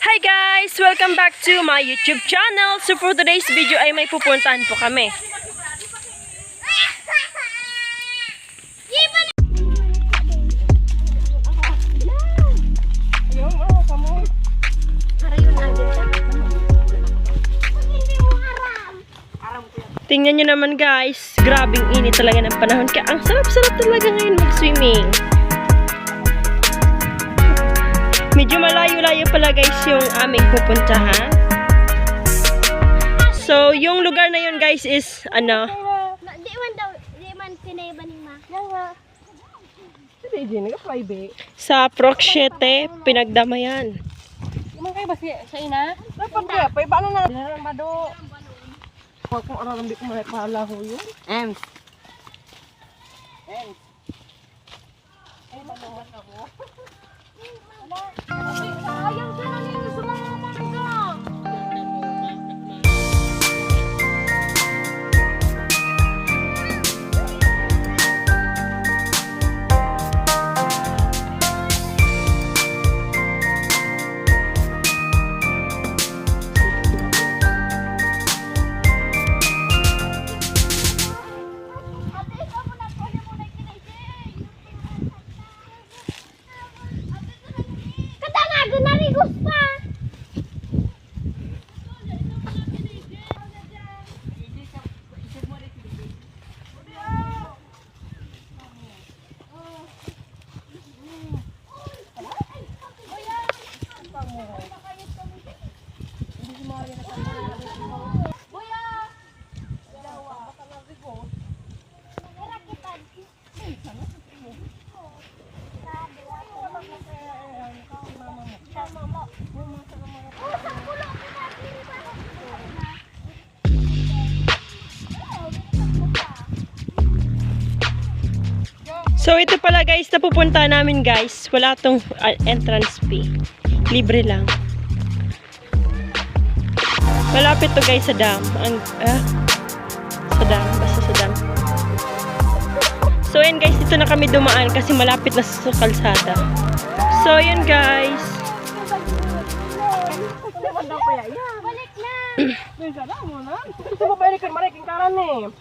Hi guys! Welcome back to my YouTube channel. So for today's video ay may pupuntahan po kami. Tingnan nyo naman guys, grabing init talaga ng panahon. Kaya ang sarap-sarap talaga ngayon mag-swimming. Medyo malayo-layo pala guys yung aming pupuntahan. So, yung lugar na yun guys is, ano? Sa P-7, Pinagdamayan. Emang kayo ba sa ina? Dapat kaya, pa iba na na bado. Kung ararambi ko may pala ho yun. Ems. Ay, maluman ako. Sayang ka na ninyo sa mga mangga. So ito pala guys, na pupunta namin guys. Wala tong entrance fee. Libre lang. Malapit to guys sa dam. Sa dam, basta sa dam. So yun guys, dito na kami dumaan kasi malapit na sa kalsada. So yun guys. Balik na. May sada mo na. Ito ba ba ikan mariking karan eh.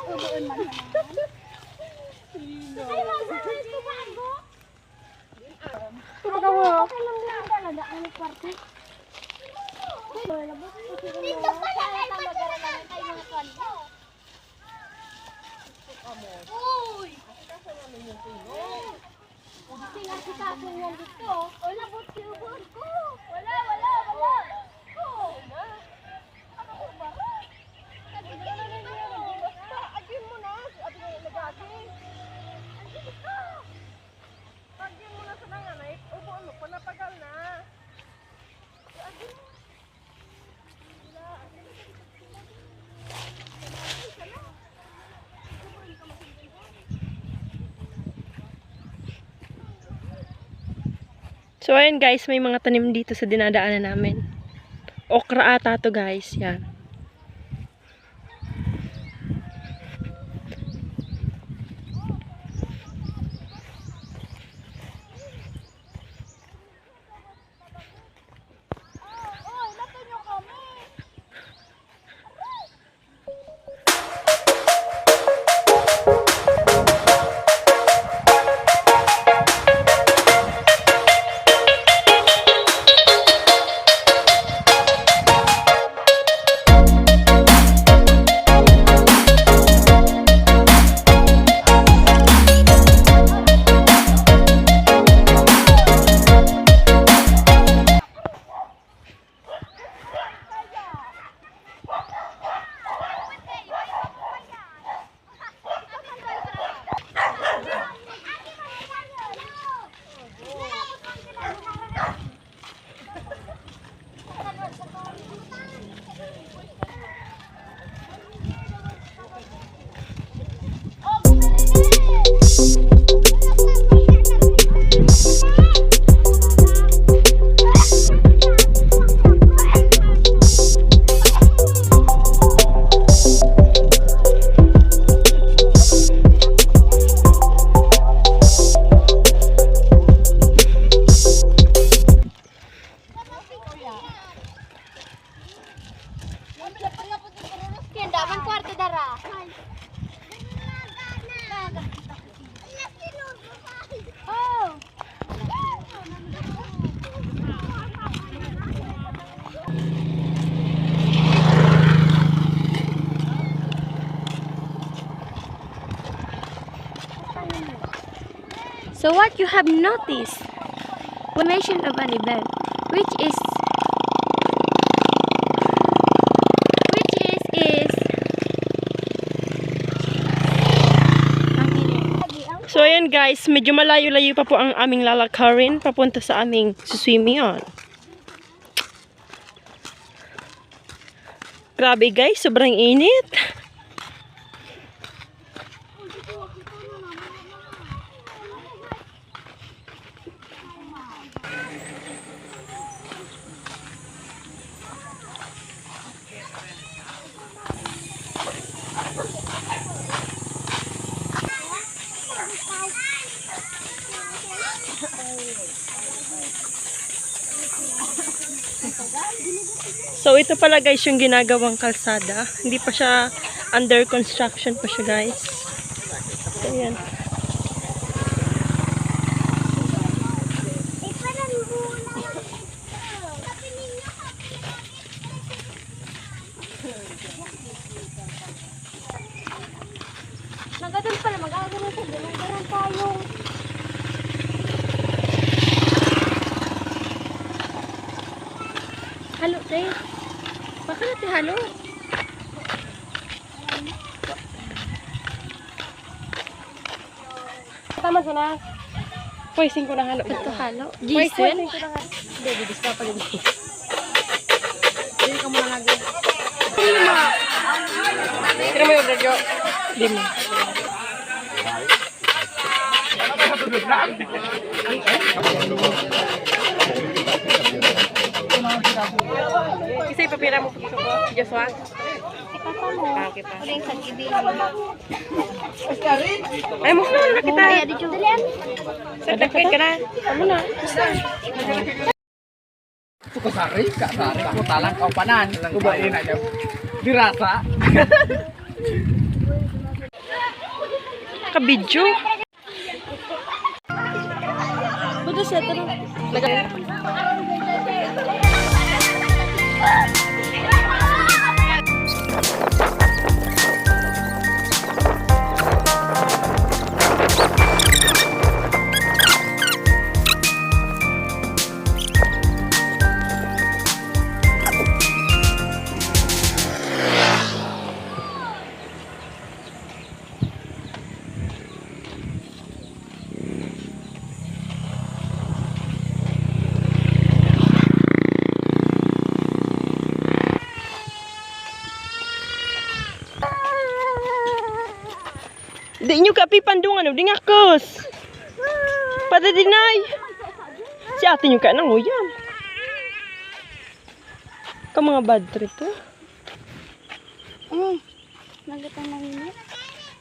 Ubuan man naman. Ay, masasalit ko ba ako? Pero kawo. Nada ang kwarto. Dito pala ay magkaroon tayo mga kwarto. Uy! Sinasikaso niya dito. Wala po tiyubon ko. Wala. Ano ko ba? Agin mo na. Ate nga ilagagi. Agin mo na sa nanganay. Ubo ano pa napagal na. Agin mo. So ayun guys, may mga tanim dito sa dinadaanan namin. Okra ata to guys, yan. So what you have noticed? We mentioned of an event, which is So ayan guys, medyo malayo-layo pa po ang aming lalakarin papunta sa aming suswimian. Grabe guys, sobrang init. So ito pala guys yung ginagawang kalsada. Hindi pa siya under construction pa siya guys. So ayan. Nagadan pala, mag-aagalan sa ganun tayo. Halo, te. Baka natin halo. Tama sa na. Poising ko na halo. Ito halo. Poising Jason. ko na halo. Hindi, bibis ka pa ganito. Hindi ka muna lagi. Tira mo yung radyo. Hindi mo. Kasi papira mo po ko. Joshua. Okay pa. Uling sa gibi. Ay mo na kita. Kaya di juga. Sadakit ka na. Ano na? Sari, kak sari, aku talang kau panan, kubain aja, dirasa. Kabidyo. Buto siya ito. Di nyo kapi pandungan, di ngakos. Pada dinay. Si ate nyo ka nang uyam. Ka mga bad trip to. Nagatan na yun.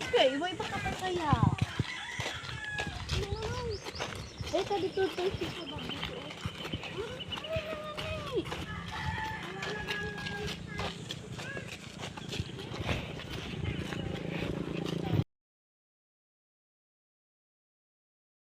Okay, iba-iba ka pa kaya. Ito dito.